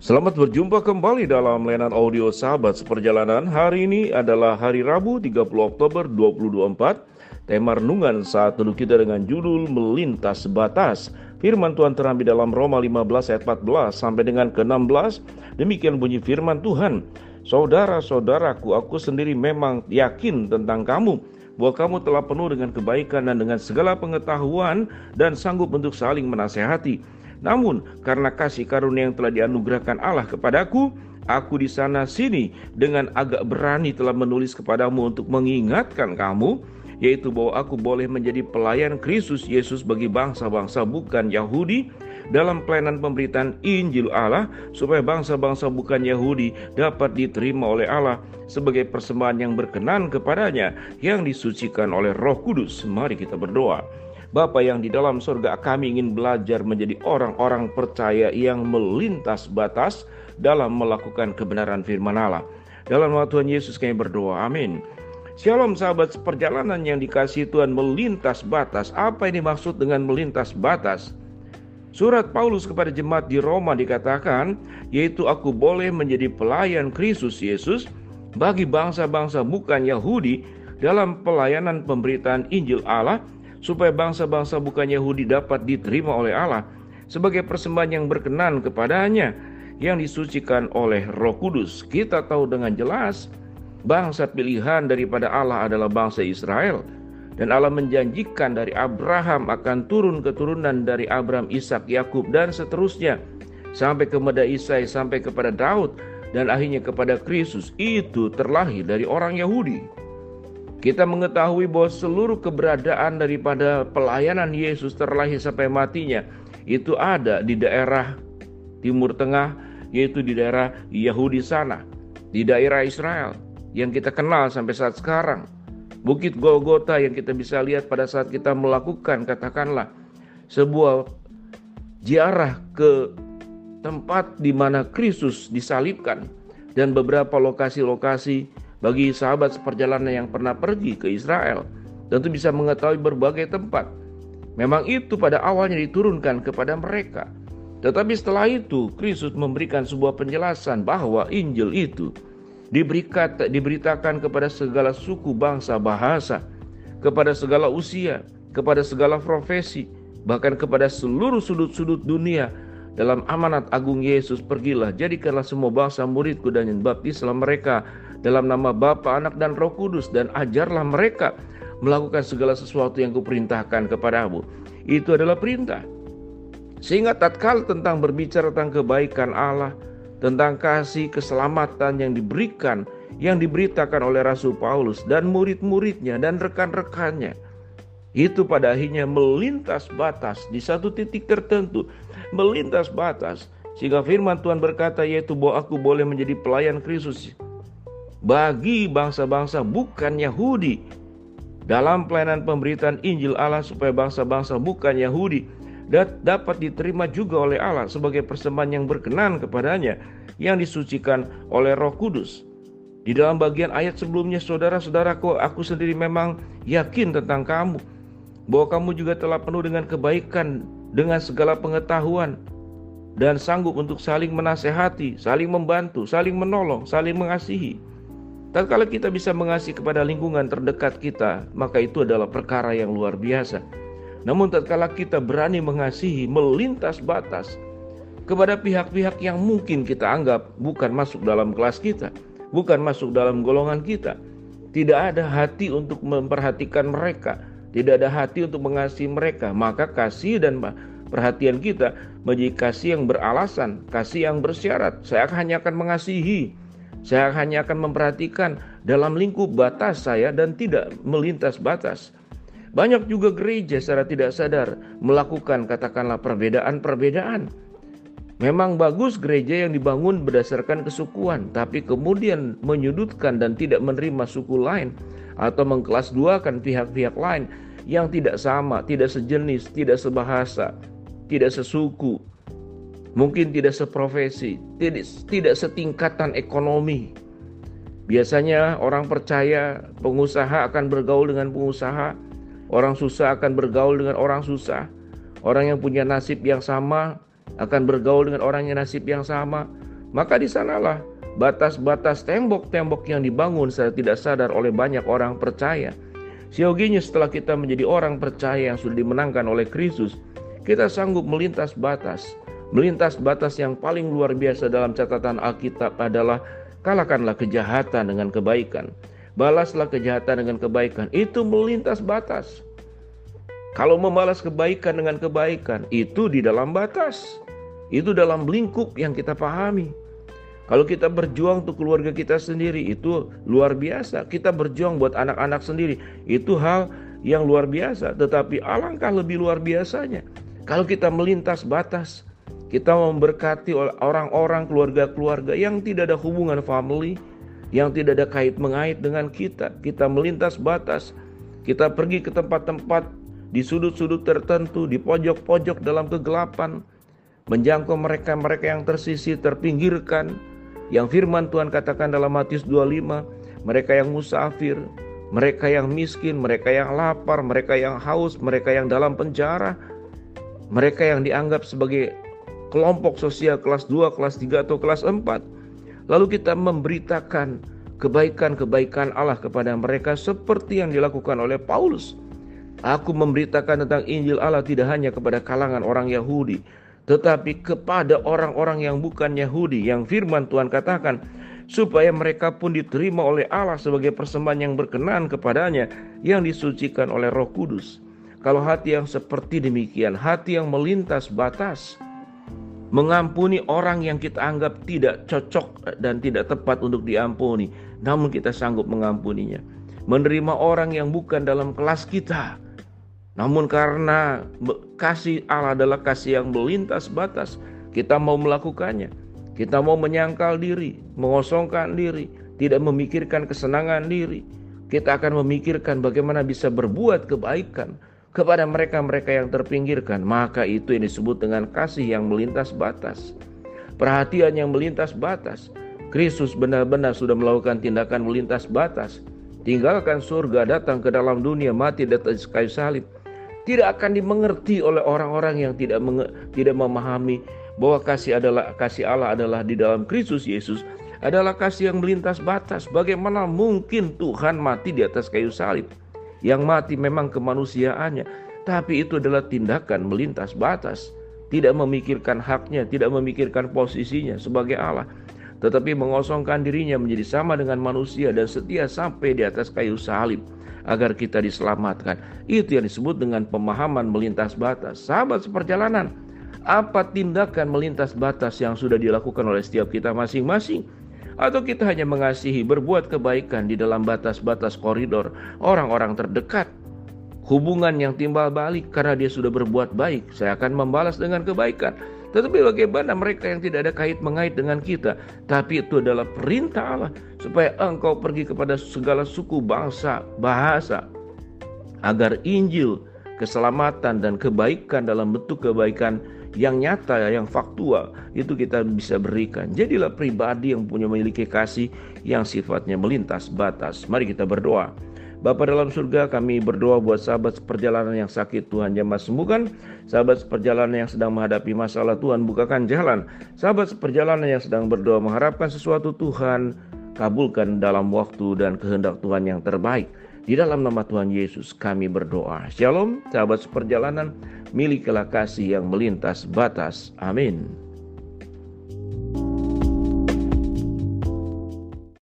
Selamat berjumpa kembali dalam layanan audio Sahabat Seperjalanan. Hari ini adalah hari Rabu 30 Oktober 2024. Tema renungan saat teduh kita dengan judul Melintas Batas. Firman Tuhan terambil dalam Roma 15 ayat 14 sampai dengan ke-16. Demikian bunyi firman Tuhan. Saudara-saudaraku, aku sendiri memang yakin tentang kamu, bahwa kamu telah penuh dengan kebaikan dan dengan segala pengetahuan dan sanggup untuk saling menasehati. Namun karena kasih karunia yang telah dianugerahkan Allah kepadaku, aku di sana sini dengan agak berani telah menulis kepadamu untuk mengingatkan kamu, yaitu bahwa aku boleh menjadi pelayan Kristus Yesus bagi bangsa-bangsa bukan Yahudi dalam pelayanan pemberitaan Injil Allah, supaya bangsa-bangsa bukan Yahudi dapat diterima oleh Allah sebagai persembahan yang berkenan kepadanya, yang disucikan oleh Roh Kudus. Mari kita berdoa. Bapa yang di dalam surga, kami ingin belajar menjadi orang-orang percaya yang melintas batas dalam melakukan kebenaran firman Allah. Dalam nama Tuhan Yesus kami berdoa, amin. Shalom sahabat seperjalanan yang dikasihi Tuhan. Melintas batas, apa ini maksud dengan melintas batas? Surat Paulus kepada jemaat di Roma dikatakan, yaitu aku boleh menjadi pelayan Kristus Yesus bagi bangsa-bangsa bukan Yahudi dalam pelayanan pemberitaan Injil Allah, supaya bangsa-bangsa bukan Yahudi dapat diterima oleh Allah sebagai persembahan yang berkenan kepadanya, yang disucikan oleh Roh Kudus. Kita tahu dengan jelas bangsa pilihan daripada Allah adalah bangsa Israel, dan Allah menjanjikan dari Abraham akan turun keturunan dari Abraham, Ishak, Yakub dan seterusnya sampai kepada Isai, sampai kepada Daud, dan akhirnya kepada Kristus. Itu terlahir dari orang Yahudi. Kita mengetahui bahwa seluruh keberadaan daripada pelayanan Yesus terlahir sampai matinya itu ada di daerah Timur Tengah, yaitu di daerah Yahudi sana, di daerah Israel yang kita kenal sampai saat sekarang. Bukit Golgota yang kita bisa lihat pada saat kita melakukan katakanlah sebuah ziarah ke tempat di mana Kristus disalibkan, dan beberapa lokasi-lokasi bagi sahabat seperjalanan yang pernah pergi ke Israel tentu bisa mengetahui berbagai tempat. Memang itu pada awalnya diturunkan kepada mereka. Tetapi setelah itu Kristus memberikan sebuah penjelasan bahwa Injil itu diberitakan kepada segala suku, bangsa, bahasa, kepada segala usia, kepada segala profesi, bahkan kepada seluruh sudut-sudut dunia. Dalam amanat agung Yesus, pergilah, jadikanlah semua bangsa muridku dan baptislah mereka dalam nama Bapa, Anak dan Roh Kudus, dan ajarlah mereka melakukan segala sesuatu yang kuperintahkan kepadamu. Itu adalah perintah. Sehingga tatkala tentang berbicara tentang kebaikan Allah, tentang kasih keselamatan yang diberikan, yang diberitakan oleh Rasul Paulus dan murid-muridnya dan rekan-rekannya, itu pada akhirnya melintas batas di satu titik tertentu, melintas batas, sehingga firman Tuhan berkata, yaitu bahwa aku boleh menjadi pelayan Kristus bagi bangsa-bangsa bukan Yahudi dalam pelayanan pemberitaan Injil Allah, supaya bangsa-bangsa bukan Yahudi dapat diterima juga oleh Allah sebagai persembahan yang berkenan kepadanya, yang disucikan oleh Roh Kudus. Di dalam bagian ayat sebelumnya, saudara-saudaraku, aku sendiri memang yakin tentang kamu, bahwa kamu juga telah penuh dengan kebaikan, dengan segala pengetahuan, dan sanggup untuk saling menasehati, saling membantu, saling menolong, saling mengasihi. Tatkala kita bisa mengasihi kepada lingkungan terdekat kita, maka itu adalah perkara yang luar biasa. Namun tatkala kita berani mengasihi melintas batas kepada pihak-pihak yang mungkin kita anggap bukan masuk dalam kelas kita, bukan masuk dalam golongan kita, tidak ada hati untuk memperhatikan mereka, tidak ada hati untuk mengasihi mereka, maka kasih dan perhatian kita menjadi kasih yang beralasan, kasih yang bersyarat. Saya hanya akan mengasihi, saya hanya akan memperhatikan dalam lingkup batas saya dan tidak melintas batas. Banyak juga gereja secara tidak sadar melakukan katakanlah perbedaan-perbedaan. Memang bagus gereja yang dibangun berdasarkan kesukuan, tapi kemudian menyudutkan dan tidak menerima suku lain, atau mengkelas duakan pihak-pihak lain yang tidak sama, tidak sejenis, tidak sebahasa, tidak sesuku, mungkin tidak seprofesi, tidak setingkatan ekonomi. Biasanya orang percaya, pengusaha akan bergaul dengan pengusaha, orang susah akan bergaul dengan orang susah, orang yang punya nasib yang sama akan bergaul dengan orang yang nasib yang sama, Maka di sanalah batas-batas tembok-tembok yang dibangun secara tidak sadar oleh banyak orang percaya. Sioginya setelah kita menjadi orang percaya yang sudah dimenangkan oleh Kristus, kita sanggup melintas batas. Melintas batas yang paling luar biasa dalam catatan Alkitab adalah kalahkanlah kejahatan dengan kebaikan. Balaslah kejahatan dengan kebaikan. Itu melintas batas. Kalau membalas kebaikan dengan kebaikan, itu di dalam batas. Itu dalam lingkup yang kita pahami. Kalau kita berjuang untuk keluarga kita sendiri, itu luar biasa. Kita berjuang buat anak-anak sendiri, itu hal yang luar biasa. Tetapi alangkah lebih luar biasanya kalau kita melintas batas. Kita memberkati orang-orang, keluarga-keluarga yang tidak ada hubungan family, yang tidak ada kait mengait dengan kita. Kita melintas batas. Kita pergi ke tempat-tempat di sudut-sudut tertentu, di pojok-pojok dalam kegelapan, menjangkau mereka-mereka yang tersisih, terpinggirkan, yang firman Tuhan katakan dalam Matius 25, mereka yang musafir, mereka yang miskin, mereka yang lapar, mereka yang haus, mereka yang dalam penjara, mereka yang dianggap sebagai kelompok sosial kelas 2, kelas 3, atau kelas 4. Lalu kita memberitakan kebaikan-kebaikan Allah kepada mereka seperti yang dilakukan oleh Paulus. Aku memberitakan tentang Injil Allah tidak hanya kepada kalangan orang Yahudi, tetapi kepada orang-orang yang bukan Yahudi, yang firman Tuhan katakan, supaya mereka pun diterima oleh Allah sebagai persembahan yang berkenan kepadanya, yang disucikan oleh Roh Kudus. Kalau hati yang seperti demikian, hati yang melintas batas, mengampuni orang yang kita anggap tidak cocok dan tidak tepat untuk diampuni, namun kita sanggup mengampuninya. Menerima orang yang bukan dalam kelas kita, namun karena kasih Allah adalah kasih yang melintas batas, kita mau melakukannya. Kita mau menyangkal diri, mengosongkan diri, tidak memikirkan kesenangan diri. Kita akan memikirkan bagaimana bisa berbuat kebaikan kepada mereka-mereka yang terpinggirkan. Maka itu yang disebut dengan kasih yang melintas batas, perhatian yang melintas batas. Kristus benar-benar sudah melakukan tindakan melintas batas. Tinggalkan surga, datang ke dalam dunia, mati di atas kayu salib. Tidak akan dimengerti oleh orang-orang yang tidak memahami bahwa kasih Allah adalah di dalam Kristus Yesus, adalah kasih yang melintas batas. Bagaimana mungkin Tuhan mati di atas kayu salib? Yang mati memang kemanusiaannya, tapi itu adalah tindakan melintas batas. Tidak memikirkan haknya, tidak memikirkan posisinya sebagai Allah, tetapi mengosongkan dirinya menjadi sama dengan manusia dan setia sampai di atas kayu salib agar kita diselamatkan. Itu yang disebut dengan pemahaman melintas batas. Sahabat seperjalanan, apa tindakan melintas batas yang sudah dilakukan oleh setiap kita masing-masing? Atau kita hanya mengasihi, berbuat kebaikan di dalam batas-batas koridor orang-orang terdekat? Hubungan yang timbal balik karena dia sudah berbuat baik, saya akan membalas dengan kebaikan. Tetapi bagaimana mereka yang tidak ada kait mengait dengan kita? Tapi itu adalah perintah Allah, supaya engkau pergi kepada segala suku, bangsa, bahasa, agar Injil, keselamatan dan kebaikan dalam bentuk kebaikan yang nyata, yang faktual, itu kita bisa berikan. Jadilah pribadi yang memiliki kasih yang sifatnya melintas batas. Mari kita berdoa. Bapa dalam surga, kami berdoa buat sahabat seperjalanan yang sakit, Tuhan jamah sembuhkan. Sahabat seperjalanan yang sedang menghadapi masalah, Tuhan bukakan jalan. Sahabat seperjalanan yang sedang berdoa mengharapkan sesuatu, Tuhan kabulkan dalam waktu dan kehendak Tuhan yang terbaik. Di dalam nama Tuhan Yesus kami berdoa. Shalom sahabat seperjalanan, milikilah kasih yang melintas batas. Amin.